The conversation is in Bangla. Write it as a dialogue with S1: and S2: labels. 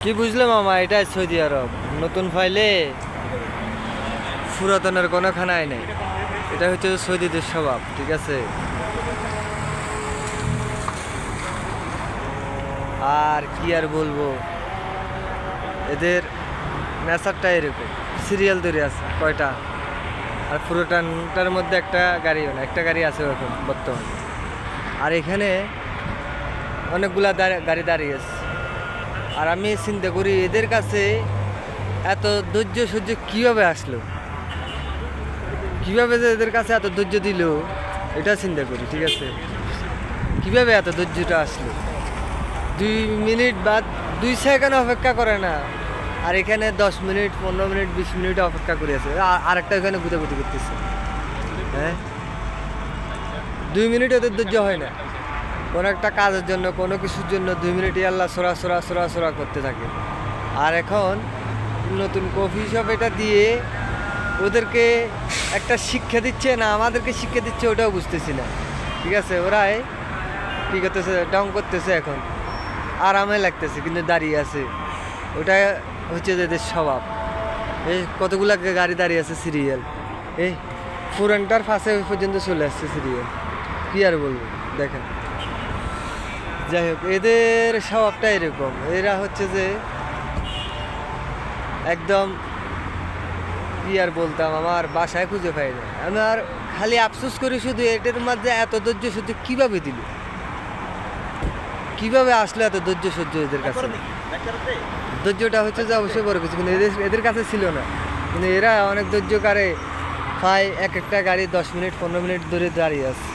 S1: কি বুঝলে মামা, এটাই সৌদি আরব। নতুন ফাইলে পুরাতনের কোনো খানাই নেই। এটা হচ্ছে সৌদিদের স্বভাব, ঠিক আছে। আর কি আর বলবো, এদের নেচারটা এরকম। সিরিয়াল ধরে আছে কয়টা, আর পুরোটার মধ্যে একটা গাড়িও না, একটা গাড়ি আছে এখন বর্তমানে। আর এখানে অনেকগুলা গাড়ি দাঁড়িয়ে আছে। আর আমি চিন্তা করি এদের কাছে এত ধৈর্য সহ্য কীভাবে আসলো, কীভাবে যে এদের কাছে এত ধৈর্য দিল, এটা চিন্তা করি, ঠিক আছে। কীভাবে এত ধৈর্যটা আসলো, 2 মিনিট বা 2 সেকেন্ড অপেক্ষা করে না। আর এখানে 10 মিনিট, 15 মিনিট, 20 মিনিট অপেক্ষা করে আছে। আর একটা এখানে গুতাগুতি করতেছে। হ্যাঁ, 2 মিনিট ওদের ধৈর্য হয় না। কোনো একটা কাজের জন্য, কোনো কিছুর জন্য 2 মিনিটই আল্লাহ সোরা করতে থাকে। আর এখন নতুন কফি শপ এটা দিয়ে ওদেরকে একটা শিক্ষা দিচ্ছে না আমাদেরকে শিক্ষা দিচ্ছে, ওটাও বুঝতেছি না, ঠিক আছে। ওরাই কী করতেছে, ডং করতেছে এখন, আরামে লাগতেছে কিন্তু দাঁড়িয়ে আছে। ওটা হচ্ছে এদের স্বভাব। এই কতগুলা গাড়ি দাঁড়িয়ে আছে সিরিয়াল, এই পুরানটার ফাঁসে ওই পর্যন্ত চলে আসছে সিরিয়াল। কী আর বলবো, দেখেন। যাই হোক, এদের স্বভাবটা এরকম। এরা হচ্ছে যে একদম কি আর বলতাম, আমার বাসায় খুঁজে পাই না। আমি আর খালি আফসোস করি শুধু, এটার মধ্যে এত ধৈর্য সহ্য কীভাবে দিল, কীভাবে আসলো এত ধৈর্য সহ্য এদের কাছে। ধৈর্যটা হচ্ছে যে অবশ্যই বড় কিছু, কিন্তু এদের কাছে ছিল না। কিন্তু এরা অনেক ধৈর্যকারে প্রায় এক একটা গাড়ি 10 মিনিট 15 মিনিট ধরে দাঁড়িয়ে আছে।